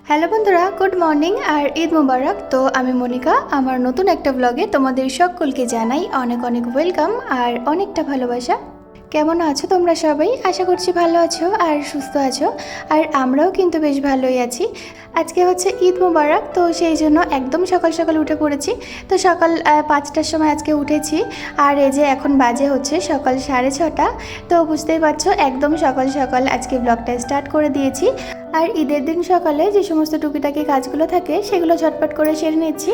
Hello বন্ধুরা, good morning আর ঈদ মুবারক। তো আমি মনিকা, আমার নতুন একটা ব্লগে তোমাদের সকলকে জানাই অনেক অনেক ওয়েলকাম আর অনেকটা ভালোবাসা। কেমন আছো তোমরা সবাই? আশা করছি ভালো আছো আর সুস্থ আছো। আর আমরাও কিন্তু বেশ ভালোই আছি। আজকে হচ্ছে ঈদ মুবারক, তো সেই জন্য একদম সকাল সকাল উঠে পড়েছি। তো সকাল 5টার সময় আজকে উঠেছি। আর এই যে এখন বাজে হচ্ছে সকাল 6:30। তো বুঝতেই পারছো একদম সকাল সকাল আজকে ব্লগটা স্টার্ট করে দিয়েছি। আর ঈদের দিন সকালে যে সমস্ত টুকিটাকি কাজগুলো থাকে সেগুলো ঝটপট করে সেরে নিচ্ছি।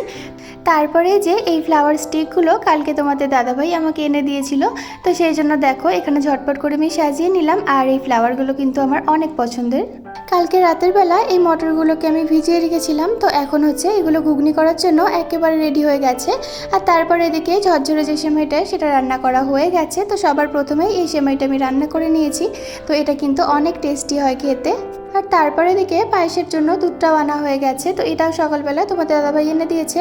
তারপরে যে এই ফ্লাওয়ার স্টিকগুলো কালকে তোমাদের দাদাভাই আমাকে এনে দিয়েছিল, তো সেই জন্য দেখো এখানে ঝটপট করে আমি সাজিয়ে নিলাম। আর এই ফ্লাওয়ারগুলো কিন্তু আমার অনেক পছন্দের। কালকে রাতের বেলা এই মটরগুলোকে আমি ভিজিয়ে রেখেছিলাম, তো এখন হচ্ছে এগুলো ঘুগনি করার জন্য একেবারে রেডি হয়ে গেছে। আর তারপরে এদিকে ঝরঝরে যে সেমাইটা সেটা রান্না করা হয়ে গেছে। তো সবার প্রথমেই এই সেমাইটা আমি রান্না করে নিয়েছি। তো এটা কিন্তু অনেক টেস্টি হয় খেতে। আর তারপরে দিকে পায়েসের জন্য দুধটাও আনা হয়ে গেছে, তো এটাও সকালবেলা তোমাদের দাদাভাই এনে দিয়েছে।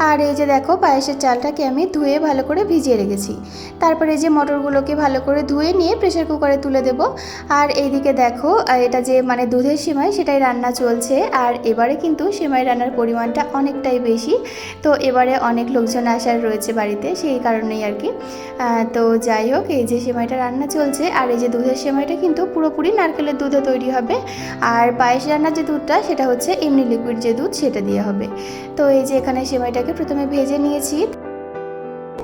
আর এই যে দেখো পায়েসের চালটাকে আমি ধুয়ে ভালো করে ভিজিয়ে রেখেছি। তারপরে এই যে মটরগুলোকে ভালো করে ধুয়ে নিয়ে প্রেসার কুকারে তুলে দেব। আর এইদিকে দেখো এটা যে মানে দুধের সেমাই সেটাই রান্না চলছে। আর এবারে কিন্তু সেমাই রান্নার পরিমাণটা অনেকটাই বেশি। তো এবারে অনেক লোকজন আসার রয়েছে বাড়িতে, সেই কারণেই আর কি। তো যাই হোক, এই যে সেমাইটা রান্না চলছে। আর এই যে দুধের সেমাইটা কিন্তু পুরোপুরি নারকেলের দুধে তৈরি হবে। আর পায়েস রান্নার যে দুধটা সেটা হচ্ছে এমনি লিকুইড যে দুধ সেটা দিয়ে হবে। তো এই যে এখানে সেমাইটাকে প্রথমে ভেজে নিয়েছি।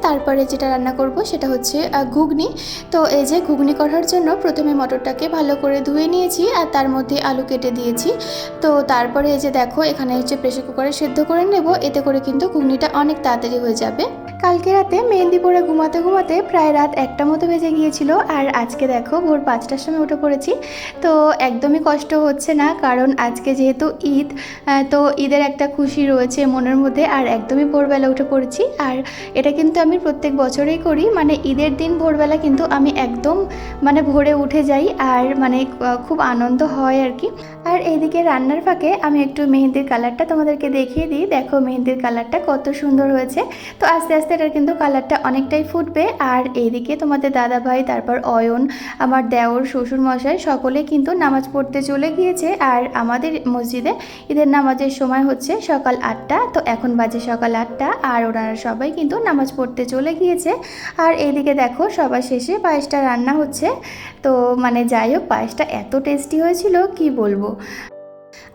তারপরে যেটা রান্না করব সেটা হচ্ছে ঘুগনি। তো এই যে ঘুগনি করার জন্য প্রথমে মটরটাকে ভালো করে ধুয়ে নিয়েছি আর তার মধ্যে আলু কেটে দিয়েছি। তো তারপরে এই যে দেখো এখানে হচ্ছে প্রেসার কুকারে সেদ্ধ করে নেব, এতে করে কিন্তু ঘুগনিটা অনেক তাড়াতাড়ি হয়ে যাবে। কালকে রাতে মেহেন্দি পরে ঘুমাতে ঘুমাতে প্রায় রাত 1টা মতো বেজে গিয়েছিল। আর আজকে দেখো ভোর 5টার সময় উঠে পড়েছি। তো একদমই কষ্ট হচ্ছে না, কারণ আজকে যেহেতু ঈদ, তো ঈদের একটা খুশি রয়েছে মনের মধ্যে। আর একদমই ভোরবেলা উঠে পড়েছি। আর এটা কিন্তু আমি প্রত্যেক বছরেই করি, মানে ঈদের দিন ভোরবেলা কিন্তু আমি একদম মানে ভোরে উঠে যাই। আর মানে খুব আনন্দ হয় আর কি। আর এইদিকে রান্নার ফাঁকে আমি একটু মেহেন্দির কালারটা তোমাদেরকে দেখিয়ে দিই। দেখো মেহেন্দির কালারটা কত সুন্দর হয়েছে। তো আস্তে আস্তে এটার কিন্তু কালারটা অনেকটাই ফুটবে। আর এইদিকে তোমাদের দাদা ভাই, তারপর অয়ন, আমার দেওর, শ্বশুর মশাই সকলে কিন্তু নামাজ পড়তে চলে গিয়েছে। আর আমাদের মসজিদে ঈদের নামাজের সময় হচ্ছে সকাল 8টা। তো এখন বাজে সকাল 8টা আর ওনারা সবাই কিন্তু নামাজ পড়তে চলে গিয়েছে। আর এইদিকে দেখো সবার শেষে পায়েসটা রান্না হচ্ছে। তো মানে যাই হোক, পায়েসটা এত টেস্টি হয়েছিল কি বলবো।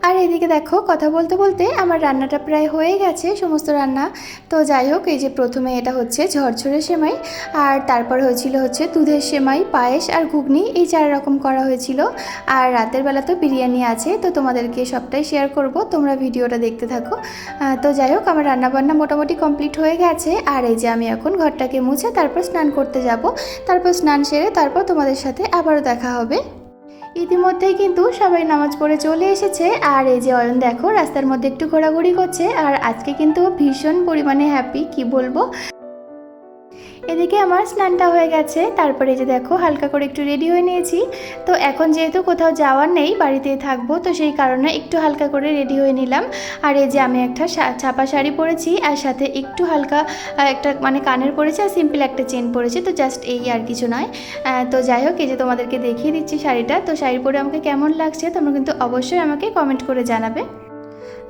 আর এদিকে দেখো কথা বলতে বলতে আমার রান্নাটা প্রায় হয়ে গেছে, সমস্ত রান্না। তো যাই হোক, এই যে প্রথমে এটা হচ্ছে ঝরঝরে সেমাই, আর তারপর হয়েছিল হচ্ছে দুধের সেমাই, পায়েস আর ঘুগনি, এই 4 রকম করা হয়েছিল। আর রাতের বেলা তো বিরিয়ানি আছে, তো তোমাদেরকে সবটাই শেয়ার করব, তোমরা ভিডিওটা দেখতে থাকো। তো যাই হোক, আমার রান্নাবান্না মোটামুটি কমপ্লিট হয়ে গেছে। আর এই যে আমি এখন ঘরটাকে মুছে তারপর স্নান করতে যাব। তারপর স্নান সেরে তারপর তোমাদের সাথে আবারও দেখা হবে। ইতিমধ্যেই কিন্তু সবাই নামাজ পড়ে চলে এসেছে। আর এই যে অয়ন দেখো রাস্তার মধ্যে একটু ঘোরাঘুরি করছে। আর আজকে কিন্তু ভীষণ পরিমাণে হ্যাপি, কি বলবো। এদিকে আমার স্নানটা হয়ে গেছে। তারপরে যে দেখো হালকা করে একটু রেডি হয়ে নিয়েছি। তো এখন যেহেতু কোথাও যাওয়ার নেই, বাড়িতেই থাকবো, তো সেই কারণে একটু হালকা করে রেডি হয়ে নিলাম। আর এই যে আমি একটা ছাপা শাড়ি পরেছি, আর সাথে একটু হালকা একটা মানে কানের পরেছি, আর সিম্পল একটা চেন পরেছি। তো জাস্ট এই আর কিছু নয়। তো যাই হোক, এই যে তোমাদেরকে দেখিয়ে দিচ্ছি শাড়িটা। তো শাড়ি পরে আমাকে কেমন লাগছে তোমরা কিন্তু অবশ্যই আমাকে কমেন্ট করে জানাবে।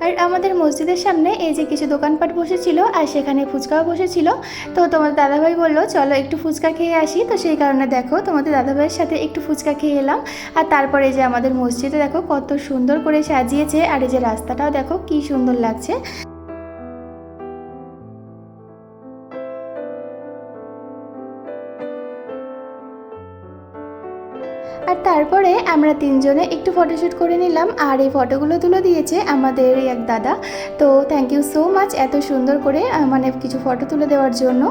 আর আমাদের মসজিদের সামনে এই যে কিছু দোকানপাট বসেছিল, আর সেখানে ফুচকাও বসেছিল। তো তোমার দাদাভাই বললো চলো একটু ফুচকা খেয়ে আসি। তো সেই কারণে দেখো তোমাদের দাদাভাইয়ের সাথে একটু ফুচকা খেয়ে এলাম। আর তারপরে যে আমাদের মসজিদে দেখো কত সুন্দর করে সাজিয়েছে। আর এই যে রাস্তাটাও দেখো কি সুন্দর লাগছে। আর তারপরে আমরা 3জনে একটু ফটোশ্যুট করে নিলাম। আর এই ফটোগুলো তুলে দিয়েছে আমাদের এক দাদা। তো থ্যাংক ইউ সো মাচ এত সুন্দর করে মানে কিছু ফটো তুলে দেওয়ার জন্য।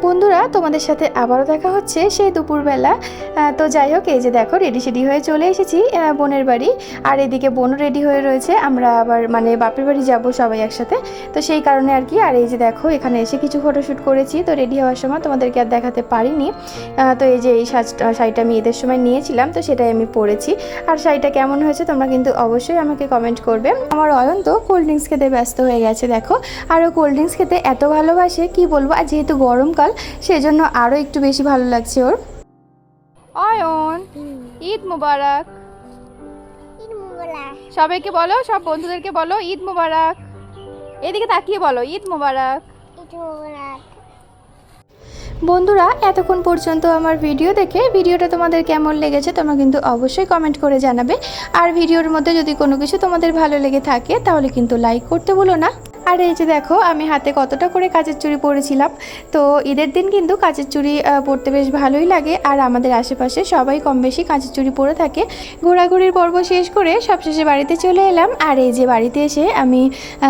বন্ধুরা, তোমাদের সাথে আবারও দেখা হচ্ছে সেই দুপুরবেলা। তো যাই হোক, এই যে দেখো রেডি সেডি হয়ে চলে এসেছি বোনের বাড়ি। আর এদিকে বোনও রেডি হয়ে রয়েছে, আমরা আবার মানে বাপের বাড়ি যাব সবাই একসাথে, তো সেই কারণে আর কি। আর এই যে দেখো এখানে এসে কিছু ফটোশ্যুট করেছি। তো রেডি হওয়ার সময় তোমাদেরকে আর দেখাতে পারিনি। তো এই যে এই শাড়িটা আমি ঈদের সময় নিয়েছিলাম, তো সেটাই আমি পরেছি। আর শাড়িটা কেমন হয়েছে তোমরা কিন্তু অবশ্যই আমাকে কমেন্ট করবে। আমার অয়ন তো কোল্ড ড্রিঙ্কস খেতে ব্যস্ত হয়ে গেছে দেখো। আরও কোল্ড ড্রিঙ্কস খেতে এত ভালোবাসে কি বলবো। আর যেহেতু গরমকাল সেজন্য আরও একটু বেশি ভালো লাগছে ওর। অয়ন, ঈদ মুবারক। ঈদ সবাইকে বলো, সব বন্ধুদেরকে বলো ঈদ মোবারক। এদিকে তাকিয়ে বলো ঈদ মোবারক। বন্ধুরা, এতক্ষণ পর্যন্ত আমার ভিডিও দেখে ভিডিওটা তোমাদের কেমন লেগেছে তোমরা কিন্তু অবশ্যই কমেন্ট করে জানাবে। আর ভিডিওর মধ্যে যদি কোনো কিছু তোমাদের ভালো লেগে থাকে তাহলে কিন্তু লাইক করতে ভুলো না। আর এই যে দেখো আমি হাতে কতটা করে কাচের চুড়ি পরেছিলাম। তো ঈদের দিন কিন্তু কাচের চুড়ি পরতে বেশ ভালোই লাগে, আর আমাদের আশেপাশে সবাই কম বেশি কাচের চুড়ি পরে থাকে। ঘোরাঘুরির পর্ব শেষ করে সবশেষে বাড়িতে চলে এলাম। আর এই যে বাড়িতে এসে আমি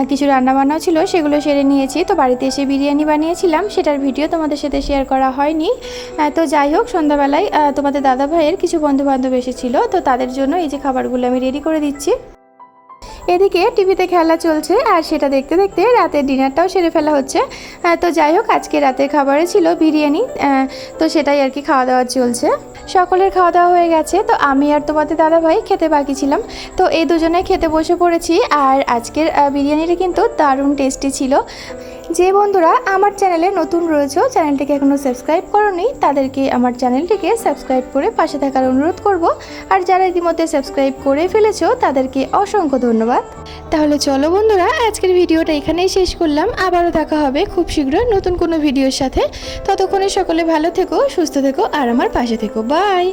কিছু রান্নাবান্নাও ছিল সেগুলো সেরে নিয়েছি। তো বাড়িতে এসে বিরিয়ানি বানিয়েছিলাম, সেটার ভিডিও তোমাদের সাথে শেয়ার করা হয়নি। তো যাই হোক, সন্ধ্যাবেলায় তোমাদের দাদা ভাইয়ের কিছু বন্ধুবান্ধব এসেছিলো, তো তাদের জন্য এই যে খাবারগুলো আমি রেডি করে দিচ্ছি। এদিকে টিভিতে খেলা চলছে আর সেটা দেখতে দেখতে রাতের ডিনারটাও সেরে ফেলা হচ্ছে। তো যাই হোক, আজকে রাতের খাবারে ছিল বিরিয়ানি, তো সেটাই আর কি খাওয়া দাওয়া চলছে। সকলের খাওয়া দাওয়া হয়ে গেছে, তো আমি আর তোমাদের দাদাভাই খেতে বাকি ছিলাম। তো এই দুজনে খেতে বসে পড়েছি। আর আজকের বিরিয়ানিটা কিন্তু দারুণ টেস্টি ছিল। যে বন্ধুরা আমার চ্যানেলে নতুন রয়েছে, চ্যানেলটিকে এখনও সাবস্ক্রাইব করোনি, তাদেরকে আমার চ্যানেলটিকে সাবস্ক্রাইব করে পাশে থাকার অনুরোধ করব। আর যারা ইতিমধ্যে সাবস্ক্রাইব করে ফেলেছো তাদেরকে অসংখ্য ধন্যবাদ। তাহলে চলো বন্ধুরা, আজকের ভিডিওটা এখানেই শেষ করলাম। আবারও দেখা হবে খুব শীঘ্রই নতুন কোনো ভিডিওর সাথে। ততক্ষণে সকলে ভালো থেকো, সুস্থ থেকো আর আমার পাশে থেকো। বাই।